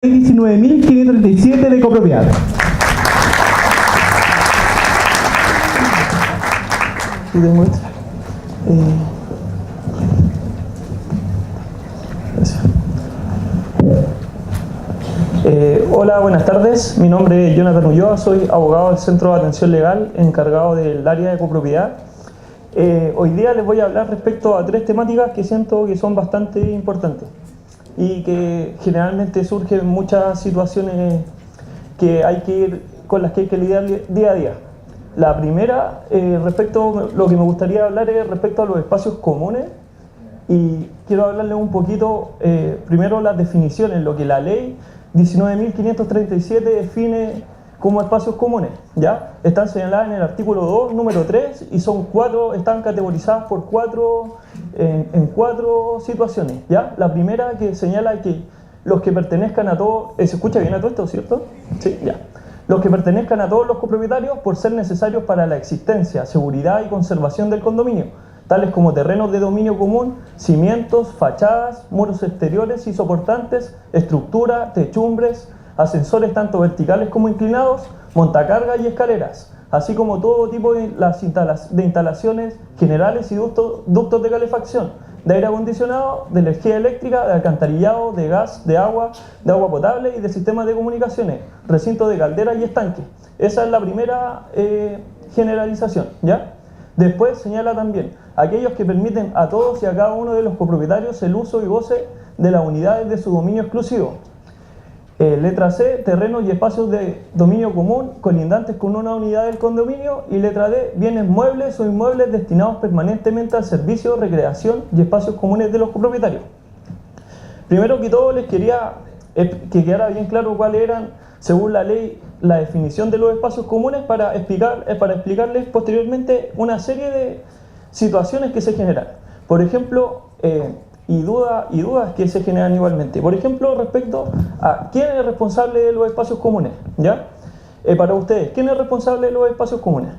19.537 de copropiedad. Y demuestra. Hola, buenas tardes. Mi nombre es Jonathan Ulloa, soy abogado del Centro de Atención Legal, encargado del área de copropiedad. Hoy día les voy a hablar respecto a tres temáticas que siento que son bastante importantes y que generalmente surgen muchas situaciones con las que hay que lidiar día a día. La primera, lo que me gustaría hablar es respecto a los espacios comunes, y quiero hablarles un poquito, primero las definiciones, lo que la ley 19.537 define como espacios comunes, ¿ya? Están señaladas en el artículo 2, número 3, y son están categorizadas por en cuatro situaciones, ¿ya? La primera, que señala que los que pertenezcan a todos, ¿se escucha bien a todo esto, cierto? Sí, ya. Los que pertenezcan a todos los copropietarios por ser necesarios para la existencia, seguridad y conservación del condominio, tales como terrenos de dominio común, cimientos, fachadas, muros exteriores y soportantes, estructura, techumbres, ascensores tanto verticales como inclinados, montacargas y escaleras, así como todo tipo de instalaciones generales y ductos de calefacción, de aire acondicionado, de energía eléctrica, de alcantarillado, de gas, de agua potable y de sistemas de comunicaciones, recintos de calderas y estanques. Esa es la primera generalización, ¿ya? Después señala también aquellos que permiten a todos y a cada uno de los copropietarios el uso y goce de las unidades de su dominio exclusivo. Letra C, terrenos y espacios de dominio común colindantes con una unidad del condominio. Y letra D, bienes muebles o inmuebles destinados permanentemente al servicio, recreación y espacios comunes de los copropietarios. Primero que todo, les quería que quedara bien claro cuáles eran, según la ley, la definición de los espacios comunes para explicarles posteriormente una serie de situaciones que se generan. Por ejemplo, y dudas que se generan igualmente. Por ejemplo, respecto a quién es responsable de los espacios comunes, ¿ya? Para ustedes, ¿quién es responsable de los espacios comunes?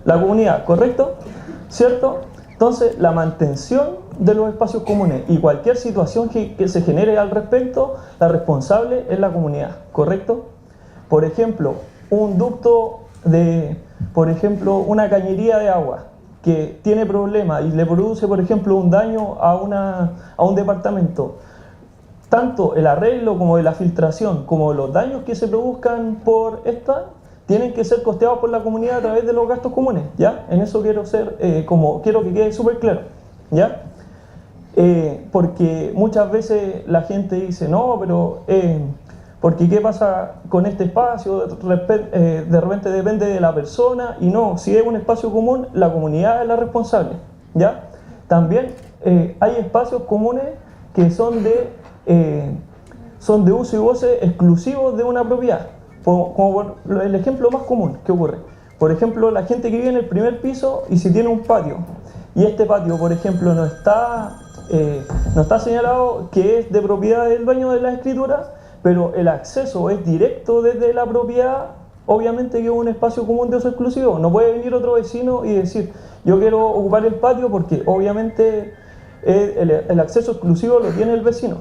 La comunidad, ¿correcto? ¿Cierto? Entonces, la mantención de los espacios comunes y cualquier situación que se genere al respecto, la responsable es la comunidad, ¿correcto? Por ejemplo, una cañería de agua que tiene problemas y le produce, por ejemplo, un daño a un departamento, tanto el arreglo como de la filtración, como los daños que se produzcan por esta, tienen que ser costeados por la comunidad a través de los gastos comunes, ¿ya? En eso quiero que quede súper claro, ¿ya? Porque muchas veces la gente dice, no, pero porque ¿qué pasa con este espacio? De repente depende de la persona, y no, si es un espacio común, la comunidad es la responsable, ¿ya? También hay espacios comunes que son de uso y goce exclusivos de una propiedad, como el ejemplo más común que ocurre. Por ejemplo, la gente que vive en el primer piso y si tiene un patio, y este patio, por ejemplo, no está señalado que es de propiedad del dueño de las escrituras, pero el acceso es directo desde la propiedad, obviamente que es un espacio común de uso exclusivo. No puede venir otro vecino y decir, yo quiero ocupar el patio, porque obviamente el acceso exclusivo lo tiene el vecino,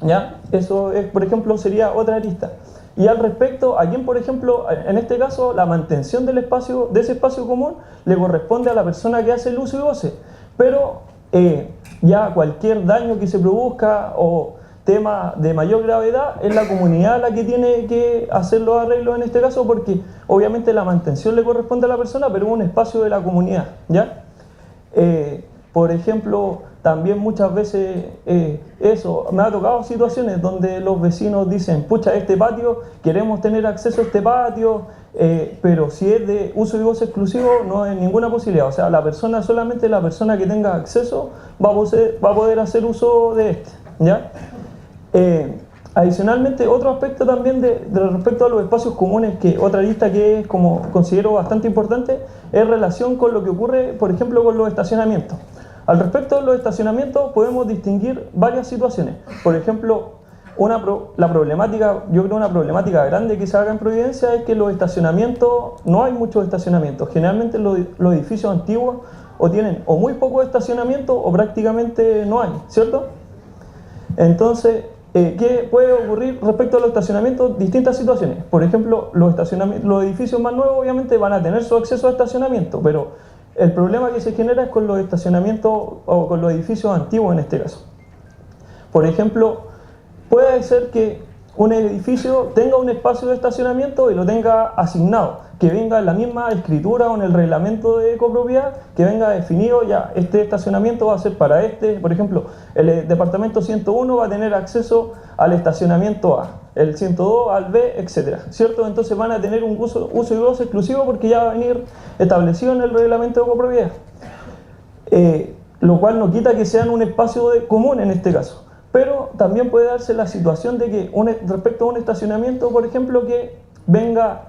¿ya? Eso es, por ejemplo, sería otra arista. Y al respecto, a quien, por ejemplo, en este caso, la mantención de ese espacio común le corresponde a la persona que hace el uso y goce, pero ya cualquier daño que se produzca o tema de mayor gravedad, es la comunidad la que tiene que hacer los arreglos en este caso, porque obviamente la mantención le corresponde a la persona, pero es un espacio de la comunidad, ¿ya? Por ejemplo, también muchas veces me ha tocado situaciones donde los vecinos dicen, pucha, este patio, queremos tener acceso a este patio, pero si es de uso y goce exclusivo no hay ninguna posibilidad. O sea, solamente la persona que tenga acceso va a poder hacer uso de este, ¿ya? Adicionalmente, otro aspecto también respecto a los espacios comunes, que otra lista que es, como considero bastante importante, es relación con lo que ocurre, por ejemplo, con los estacionamientos. Al respecto de los estacionamientos podemos distinguir varias situaciones. Por ejemplo, una problemática grande que se haga en Providencia es que los estacionamientos, no hay muchos estacionamientos. Generalmente los edificios antiguos o tienen o muy poco estacionamiento o prácticamente no hay, ¿cierto? Entonces, ¿Qué puede ocurrir respecto a los estacionamientos? Distintas situaciones. Por ejemplo, los edificios más nuevos obviamente van a tener su acceso a estacionamiento, pero el problema que se genera es con los estacionamientos o con los edificios antiguos en este caso. Por ejemplo, puede ser que un edificio tenga un espacio de estacionamiento y lo tenga asignado, que venga en la misma escritura o en el reglamento de copropiedad, que venga definido ya, este estacionamiento va a ser para este, por ejemplo, el departamento 101 va a tener acceso al estacionamiento A, el 102 al B, etcétera, ¿cierto? Entonces van a tener un uso y goce exclusivo porque ya va a venir establecido en el reglamento de copropiedad, lo cual no quita que sean un espacio común en este caso. Pero también puede darse la situación de que respecto a un estacionamiento, por ejemplo, que venga,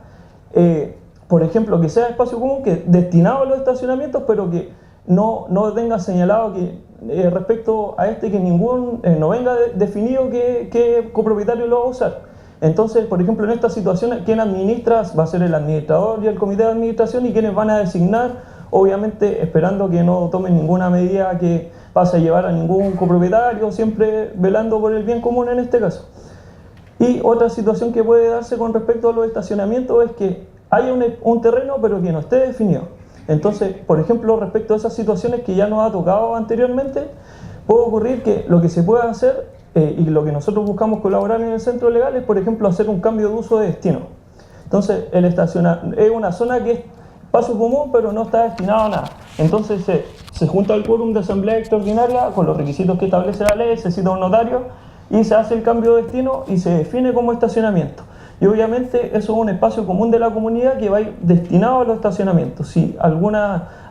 por ejemplo, que sea espacio común, que destinado a los estacionamientos, pero que no tenga señalado que respecto a este que no venga definido qué copropietario lo va a usar. Entonces, por ejemplo, en esta situación, quien administra va a ser el administrador y el comité de administración y quienes van a designar, obviamente esperando que no tomen ninguna medida que pase a llevar a ningún copropietario, siempre velando por el bien común en este caso. Y otra situación que puede darse con respecto a los estacionamientos es que hay un terreno pero que no esté definido. Entonces, por ejemplo, respecto a esas situaciones que ya nos ha tocado anteriormente, puede ocurrir que lo que se puede hacer y lo que nosotros buscamos colaborar en el centro legal es, por ejemplo, hacer un cambio de uso de destino. Entonces, es una zona que es espacio común pero no está destinado a nada. Entonces se junta el quórum de asamblea extraordinaria con los requisitos que establece la ley, se cita un notario y se hace el cambio de destino y se define como estacionamiento. Y obviamente eso es un espacio común de la comunidad que va a ir destinado a los estacionamientos. Si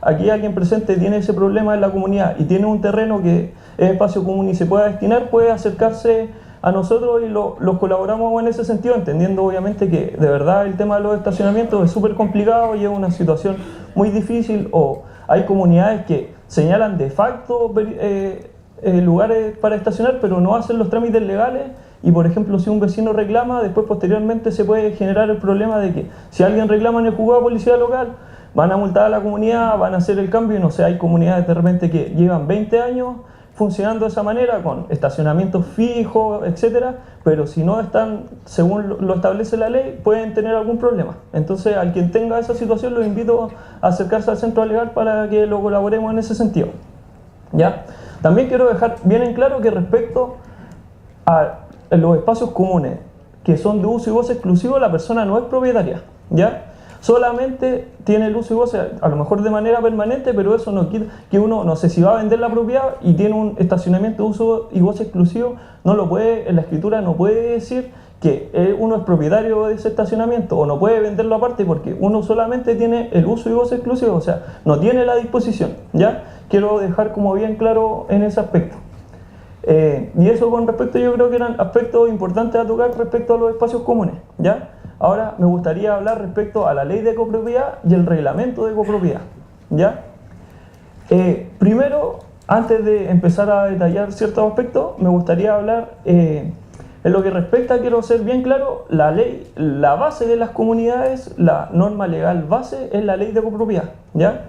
aquí alguien presente tiene ese problema en la comunidad y tiene un terreno que es espacio común y se pueda destinar, puede acercarse a nosotros y los colaboramos en ese sentido, entendiendo obviamente que de verdad el tema de los estacionamientos es súper complicado y es una situación muy difícil, o hay comunidades que señalan de facto lugares para estacionar pero no hacen los trámites legales y, por ejemplo, si un vecino reclama, después posteriormente se puede generar el problema de que si alguien reclama en el juzgado de policía local, van a multar a la comunidad, van a hacer el cambio y no sé, hay comunidades de repente que llevan 20 años funcionando de esa manera, con estacionamientos fijos, etcétera, pero si no están, según lo establece la ley, pueden tener algún problema. Entonces, al quien tenga esa situación, los invito a acercarse al centro legal para que lo colaboremos en ese sentido. ¿Ya? También quiero dejar bien en claro que respecto a los espacios comunes, que son de uso y goce exclusivo, la persona no es propietaria, ¿ya? Solamente tiene el uso y goce, a lo mejor de manera permanente, pero eso no quita que uno, no sé si va a vender la propiedad y tiene un estacionamiento de uso y goce exclusivo, en la escritura no puede decir que uno es propietario de ese estacionamiento o no puede venderlo aparte porque uno solamente tiene el uso y goce exclusivo, o sea, no tiene la disposición, ¿ya? Quiero dejar como bien claro en ese aspecto. Y eso con respecto, yo creo que eran aspectos importantes a tocar respecto a los espacios comunes, ¿ya? Ahora me gustaría hablar respecto a la ley de copropiedad y el reglamento de copropiedad, ¿ya? Primero, antes de empezar a detallar ciertos aspectos, me gustaría hablar, en lo que respecta, quiero ser bien claro, la ley, la base de las comunidades, la norma legal base es la ley de copropiedad, ¿ya?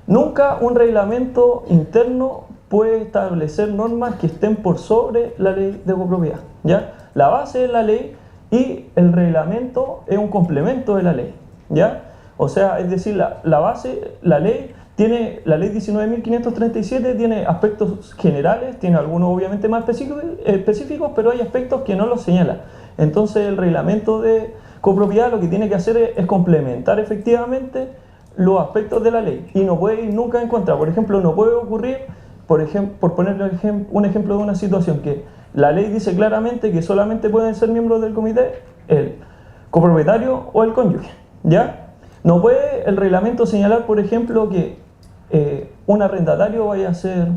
Nunca un reglamento interno puede establecer normas que estén por sobre la ley de copropiedad, ¿ya? La base es la ley y el reglamento es un complemento de la ley, ¿ya? O sea, es decir, la base, la ley 19.537 tiene aspectos generales, tiene algunos obviamente más específicos, pero hay aspectos que no los señala. Entonces el reglamento de copropiedad lo que tiene que hacer es complementar efectivamente los aspectos de la ley y no puede ir nunca en contra. Por ejemplo, no puede ocurrir, por poner un ejemplo de una situación que la ley dice claramente que solamente pueden ser miembros del comité el copropietario o el cónyuge, ¿ya? No puede el reglamento señalar, por ejemplo, que un arrendatario vaya a ser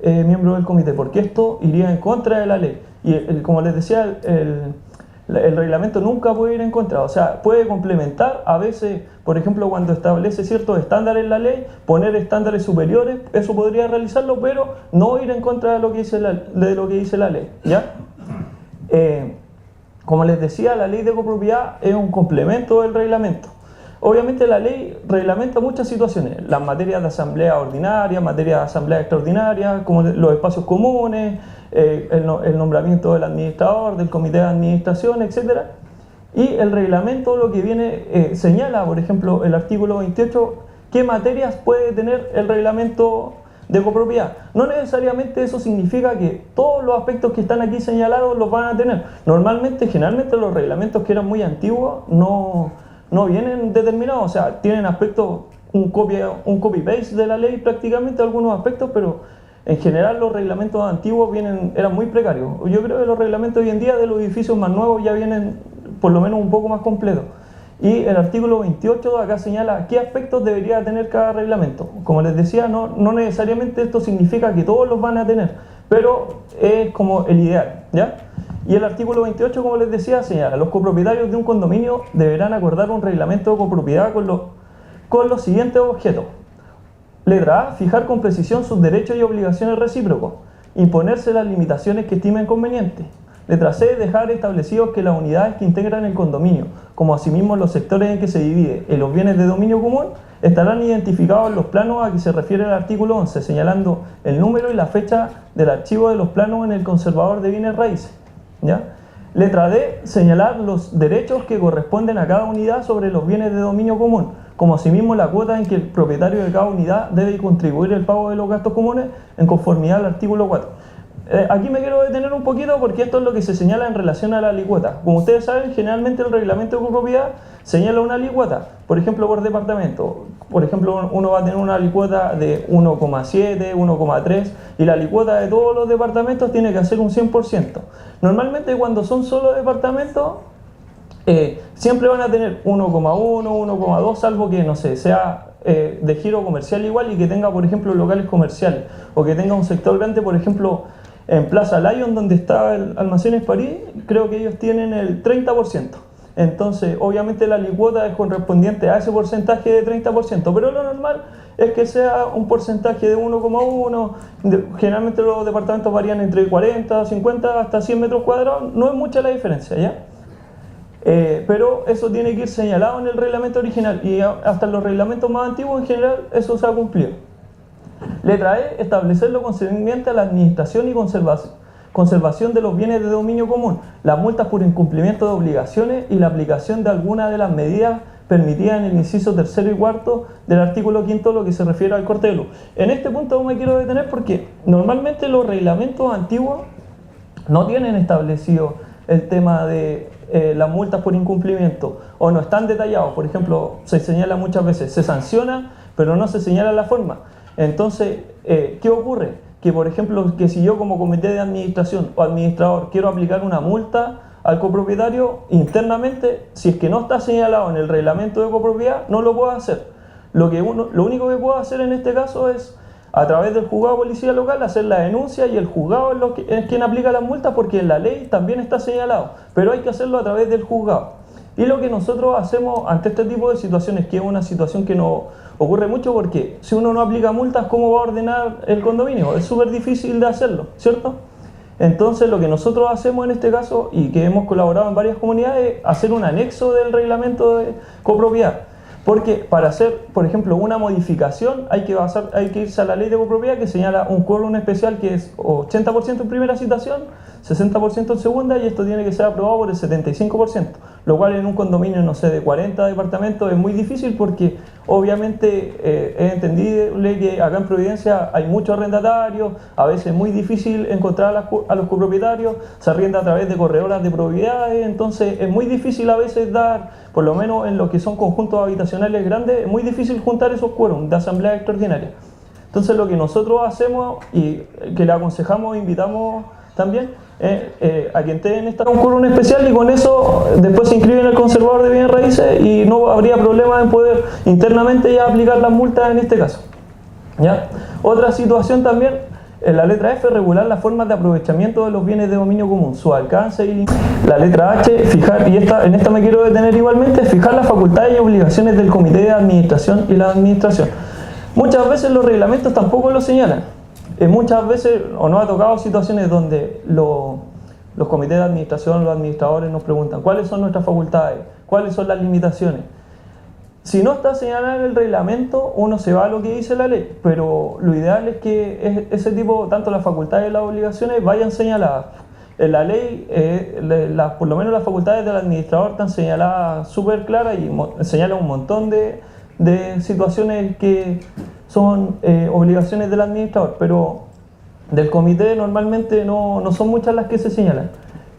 miembro del comité, porque esto iría en contra de la ley. Y como les decía, el reglamento nunca puede ir en contra, o sea, puede complementar, a veces, por ejemplo, cuando establece ciertos estándares en la ley, poner estándares superiores, eso podría realizarlo, pero no ir en contra de lo que dice la ley, ¿ya? Como les decía, la ley de copropiedad es un complemento del reglamento. Obviamente la ley reglamenta muchas situaciones, las materias de asamblea ordinaria, materias de asamblea extraordinaria, como los espacios comunes, el nombramiento del administrador, del comité de administración, etc. Y el reglamento lo que viene señala, por ejemplo, el artículo 28, qué materias puede tener el reglamento de copropiedad. No necesariamente eso significa que todos los aspectos que están aquí señalados los van a tener. Generalmente los reglamentos que eran muy antiguos no vienen determinados, o sea, tienen aspectos, un copy-paste de la ley prácticamente, algunos aspectos, pero en general los reglamentos antiguos eran muy precarios. Yo creo que los reglamentos hoy en día de los edificios más nuevos ya vienen por lo menos un poco más completos. Y el artículo 28 acá señala qué aspectos debería tener cada reglamento. Como les decía, no necesariamente esto significa que todos los van a tener, pero es como el ideal, ¿ya? Y el artículo 28, como les decía, señala: los copropietarios de un condominio deberán acordar un reglamento de copropiedad con los siguientes objetos. Letra A, fijar con precisión sus derechos y obligaciones recíprocos, imponerse las limitaciones que estimen convenientes. Letra C, dejar establecidos que las unidades que integran el condominio, como asimismo los sectores en que se divide en los bienes de dominio común, estarán identificados en los planos a que se refiere el artículo 11, señalando el número y la fecha del archivo de los planos en el conservador de bienes raíces, ¿ya? Letra D, señalar los derechos que corresponden a cada unidad sobre los bienes de dominio común, como asimismo la cuota en que el propietario de cada unidad debe contribuir el pago de los gastos comunes en conformidad al artículo 4. Aquí me quiero detener un poquito porque esto es lo que se señala en relación a la alícuota. Como ustedes saben, generalmente el reglamento de copropiedad señala una alícuota, por ejemplo por departamento. Por ejemplo, uno va a tener una alícuota de 1,7, 1,3 y la alícuota de todos los departamentos tiene que ser un 100%. Normalmente cuando son solo departamentos, siempre van a tener 1,1, 1,2, salvo que, no sé, sea de giro comercial igual y que tenga, por ejemplo, locales comerciales, o que tenga un sector grande, por ejemplo, en Plaza Lion, donde está el Almacenes París, creo que ellos tienen el 30%. Entonces, obviamente la alícuota es correspondiente a ese porcentaje de 30%, pero lo normal es que sea un porcentaje de 1,1, generalmente los departamentos varían entre 40, 50, hasta 100 metros cuadrados, no es mucha la diferencia, ¿ya? Pero eso tiene que ir señalado en el reglamento original y hasta en los reglamentos más antiguos en general eso se ha cumplido. Letra E, establecer lo concerniente a la administración y conservación de los bienes de dominio común, las multas por incumplimiento de obligaciones y la aplicación de alguna de las medidas permitidas en el inciso 3 y 4 del artículo 5, lo que se refiere al corte de luz. En este punto me quiero detener porque normalmente los reglamentos antiguos no tienen establecido el tema de las multas por incumplimiento, o no están detallados. Por ejemplo, se señala muchas veces, se sanciona, pero no se señala la forma. Entonces, ¿qué ocurre? Que, por ejemplo, que si yo como comité de administración o administrador quiero aplicar una multa al copropietario internamente, si es que no está señalado en el reglamento de copropiedad, no lo puedo hacer. Lo único que puedo hacer en este caso es, a través del juzgado de policía local, hacer la denuncia, y el juzgado es quien aplica las multas, porque en la ley también está señalado, pero hay que hacerlo a través del juzgado. Y lo que nosotros hacemos ante este tipo de situaciones, que es una situación que no ocurre mucho, porque si uno no aplica multas, ¿cómo va a ordenar el condominio? Es súper difícil de hacerlo, ¿cierto? Entonces lo que nosotros hacemos en este caso, y que hemos colaborado en varias comunidades, es hacer un anexo del reglamento de copropiedad. Porque para hacer, por ejemplo, una modificación hay que irse a la ley de copropiedad, que señala un quórum especial que es 80% en primera citación, 60% en segunda, y esto tiene que ser aprobado por el 75%, lo cual en un condominio, no sé, de 40 departamentos es muy difícil, porque obviamente es entendible que acá en Providencia hay muchos arrendatarios, a veces es muy difícil encontrar a los copropietarios, se arrienda a través de corredoras de propiedades, entonces es muy difícil a veces dar, por lo menos en lo que son conjuntos habitacionales grandes, es muy difícil juntar esos quórums de asamblea extraordinaria. Entonces lo que nosotros hacemos, y que le aconsejamos e invitamos también, a quien esté en un quórum especial, y con eso después se inscribe en el conservador de bienes raíces y no habría problema en poder internamente ya aplicar las multas en este caso, ¿ya? Otra situación también, en la letra F, regular las formas de aprovechamiento de los bienes de dominio común, su alcance y la letra H, fijar, y en esta me quiero detener igualmente, fijar las facultades y obligaciones del comité de administración y la administración. Muchas veces los reglamentos tampoco lo señalan. Muchas veces, o nos ha tocado situaciones donde los comités de administración, los administradores nos preguntan cuáles son nuestras facultades, cuáles son las limitaciones. Si no está señalado en el reglamento, uno se va a lo que dice la ley, pero lo ideal es que ese tipo, tanto las facultades y las obligaciones, vayan señaladas. En la ley, por lo menos las facultades del administrador están señaladas súper claras y señalan un montón de situaciones que son obligaciones del administrador, pero del comité normalmente no son muchas las que se señalan.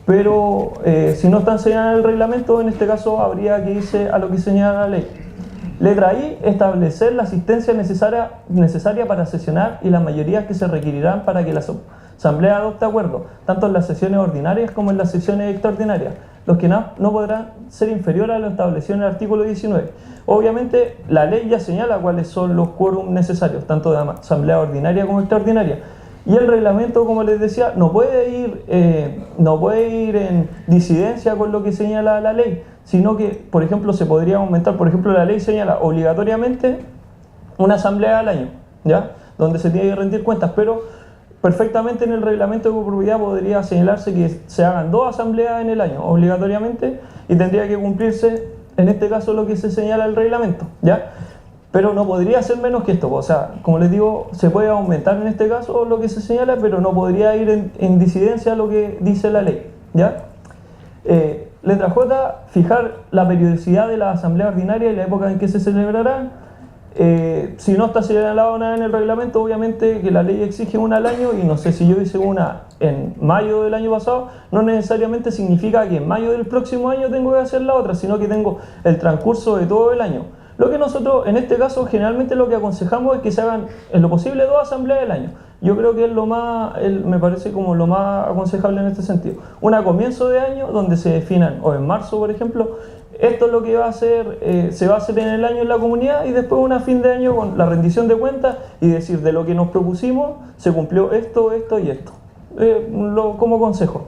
Pero si no están señaladas en el reglamento, en este caso habría que irse a lo que señala la ley. Letra I, establecer la asistencia necesaria para sesionar y las mayorías que se requerirán para que la asamblea adopte acuerdo, tanto en las sesiones ordinarias como en las sesiones extraordinarias, los que no podrán ser inferiores a lo establecido en el artículo 19. Obviamente la ley ya señala cuáles son los quórums necesarios, tanto de asamblea ordinaria como extraordinaria. Y el reglamento, como les decía, no puede ir en disidencia con lo que señala la ley, sino que, por ejemplo, se podría aumentar. Por ejemplo, la ley señala obligatoriamente una asamblea al año, ¿ya? Donde se tiene que rendir cuentas, pero perfectamente en el reglamento de copropiedad podría señalarse que se hagan 2 asambleas en el año, obligatoriamente, y tendría que cumplirse, en este caso, lo que se señala el reglamento, ¿ya? Pero no podría ser menos que esto, o sea, como les digo, se puede aumentar en este caso lo que se señala, pero no podría ir en disidencia a lo que dice la ley, ¿ya? Letra J, fijar la periodicidad de la asamblea ordinaria y la época en que se celebrará. Si no está señalado nada en el reglamento, obviamente que la ley exige una al año, y no sé si yo hice una en mayo del año pasado, no necesariamente significa que en mayo del próximo año tengo que hacer la otra, sino que tengo el transcurso de todo el año. Lo que nosotros, en este caso, generalmente lo que aconsejamos es que se hagan, en lo posible, 2 asambleas al año. Yo creo que es me parece como lo más aconsejable en este sentido. Una a comienzo de año, donde se definan, o en marzo, por ejemplo, esto es lo que va a hacer, se va a hacer en el año en la comunidad, y después una a fin de año con la rendición de cuentas y decir de lo que nos propusimos, se cumplió esto, esto y esto. Como consejo.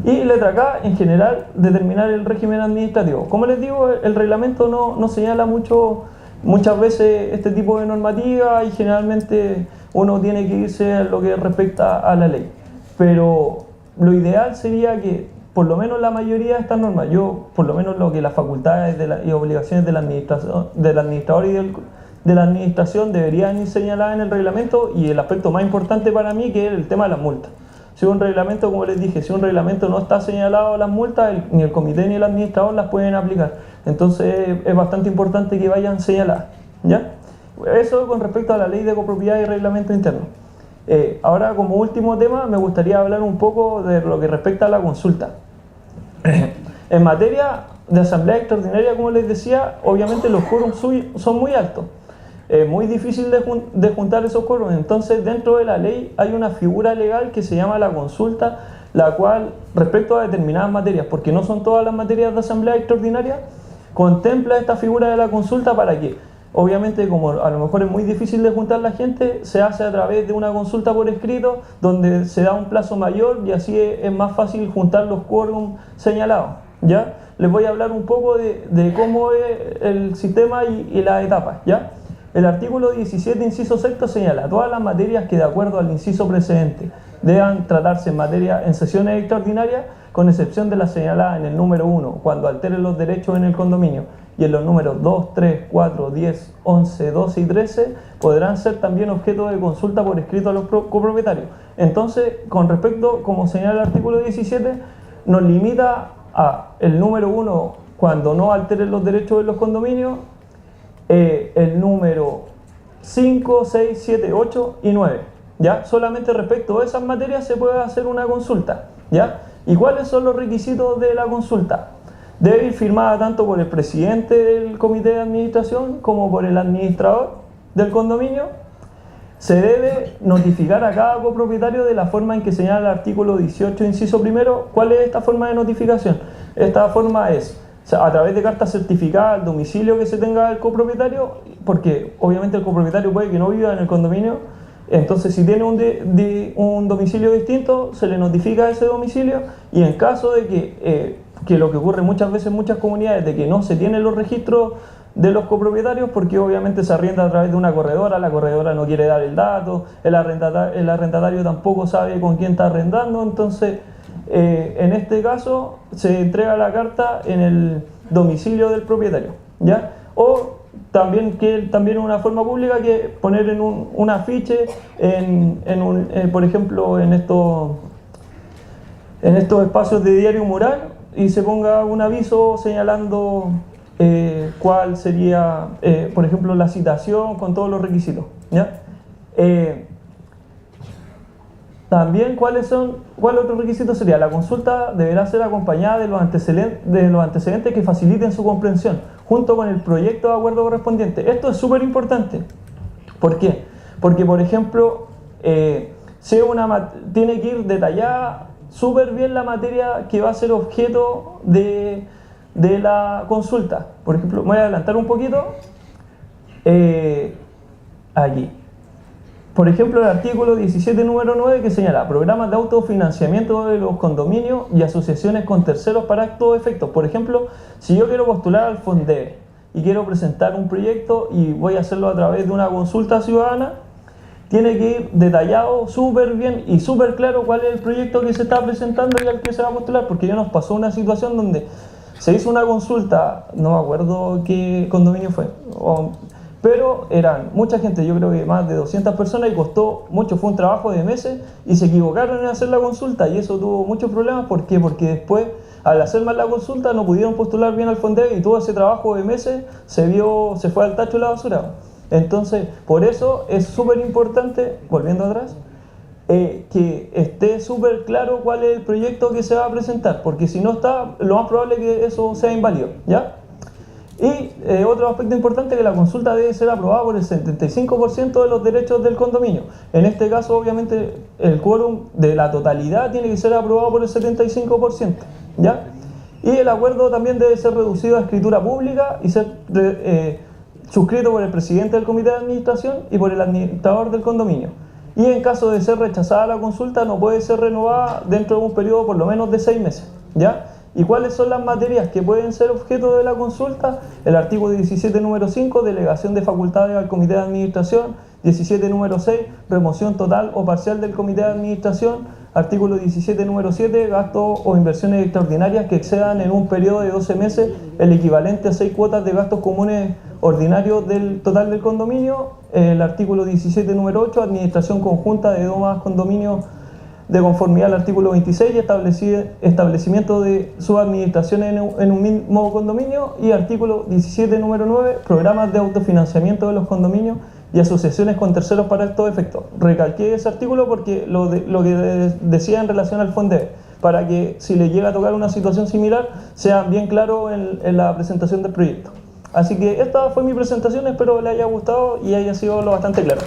Y letra K, en general, determinar el régimen administrativo. Como les digo, el reglamento no señala muchas veces este tipo de normativa, y generalmente uno tiene que irse a lo que respecta a la ley. Pero lo ideal sería que, por lo menos la mayoría de estas normas, por lo menos lo que las facultades y obligaciones del administrador y de la administración deberían ir señaladas en el reglamento, y el aspecto más importante para mí, que es el tema de las multas. Si un reglamento, como les dije, si un reglamento no está señalado las multas, ni el comité ni el administrador las pueden aplicar. Entonces es bastante importante que vayan señaladas, ¿ya? Eso con respecto a la ley de copropiedad y reglamento interno. Ahora, como último tema, me gustaría hablar un poco de lo que respecta a la consulta. En materia de asamblea extraordinaria, como les decía, obviamente los quórums son muy altos. Es muy difícil de juntar esos quórums. Entonces, dentro de la ley hay una figura legal que se llama la consulta, la cual, respecto a determinadas materias, porque no son todas las materias de asamblea extraordinaria, contempla esta figura de la consulta para que, obviamente, como a lo mejor es muy difícil de juntar la gente, se hace a través de una consulta por escrito, donde se da un plazo mayor, y así es más fácil juntar los quórums señalados, ¿ya? Les voy a hablar un poco de cómo es el sistema y las etapas, ¿ya? El artículo 17, inciso sexto, señala: todas las materias que, de acuerdo al inciso precedente, deban tratarse en sesiones extraordinarias, con excepción de las señaladas en el número 1, cuando alteren los derechos en el condominio, y en los números 2, 3, 4, 10, 11, 12 y 13, podrán ser también objeto de consulta por escrito a los copropietarios. Entonces, con respecto, como señala el artículo 17, nos limita a el número 1, cuando no alteren los derechos de los condominios, el número 5, 6, 7, 8 y 9, ¿ya? Solamente respecto a esas materias se puede hacer una consulta, ¿ya? ¿Y cuáles son los requisitos de la consulta? Debe ir firmada tanto por el presidente del comité de administración como por el administrador del condominio. Se debe notificar a cada copropietario de la forma en que señala el artículo 18, inciso primero. ¿Cuál es esta forma de notificación? Esta forma es a través de carta certificada al domicilio que se tenga el copropietario, porque obviamente el copropietario puede que no viva en el condominio. Entonces, si tiene un domicilio distinto, se le notifica ese domicilio, y en caso de que lo que ocurre muchas veces en muchas comunidades, de que no se tienen los registros de los copropietarios, porque obviamente se arrienda a través de una corredora, la corredora no quiere dar el dato, el arrendatario tampoco sabe con quién está arrendando. Entonces, en este caso, se entrega la carta en el domicilio del propietario, ¿ya? O también una forma pública que poner en un afiche, por ejemplo, en estos espacios de diario mural, y se ponga un aviso señalando cuál sería, por ejemplo, la citación con todos los requisitos, ¿ya? También, ¿cuál otro requisito sería? La consulta deberá ser acompañada de los antecedentes que faciliten su comprensión, junto con el proyecto de acuerdo correspondiente. Esto es súper importante. ¿Por qué? Porque, por ejemplo, tiene que ir detallada súper bien la materia que va a ser objeto de la consulta. Por ejemplo, me voy a adelantar un poquito. Aquí. Por ejemplo, el artículo 17, número 9, que señala programas de autofinanciamiento de los condominios y asociaciones con terceros para actos de efectos. Por ejemplo, si yo quiero postular al FONDEBE y quiero presentar un proyecto y voy a hacerlo a través de una consulta ciudadana, tiene que ir detallado súper bien y súper claro cuál es el proyecto que se está presentando y al que se va a postular, porque ya nos pasó una situación donde se hizo una consulta, no me acuerdo qué condominio fue, pero eran mucha gente, yo creo que más de 200 personas, y costó mucho, fue un trabajo de meses, y se equivocaron en hacer la consulta y eso tuvo muchos problemas. ¿Por qué? Porque después, al hacer mal la consulta, no pudieron postular bien al FONDEBE y todo ese trabajo de meses se fue al tacho de la basura. Entonces, por eso es súper importante, volviendo atrás, que esté súper claro cuál es el proyecto que se va a presentar, porque si no está, lo más probable es que eso sea inválido, ¿ya? Y otro aspecto importante es que la consulta debe ser aprobada por el 75% de los derechos del condominio. En este caso, obviamente, el quórum de la totalidad tiene que ser aprobado por el 75%, ¿ya? Y el acuerdo también debe ser reducido a escritura pública y ser suscrito por el presidente del comité de administración y por el administrador del condominio. Y en caso de ser rechazada la consulta, no puede ser renovada dentro de un periodo por lo menos de 6 meses, ¿ya? ¿Y cuáles son las materias que pueden ser objeto de la consulta? El artículo 17, número 5, delegación de facultades al comité de administración. 17, número 6, remoción total o parcial del comité de administración. Artículo 17, número 7, gastos o inversiones extraordinarias que excedan en un periodo de 12 meses el equivalente a 6 cuotas de gastos comunes ordinarios del total del condominio. El artículo 17, número 8, administración conjunta de 2 más condominios de conformidad al artículo 26 y establecimiento de subadministración en un mismo condominio. Y artículo 17, número 9, programas de autofinanciamiento de los condominios y asociaciones con terceros para actos de efecto. Recalqué ese artículo porque lo que decía en relación al FONDEBE, para que si le llega a tocar una situación similar, sea bien claro en la presentación del proyecto. Así que esta fue mi presentación, espero le haya gustado y haya sido lo bastante claro.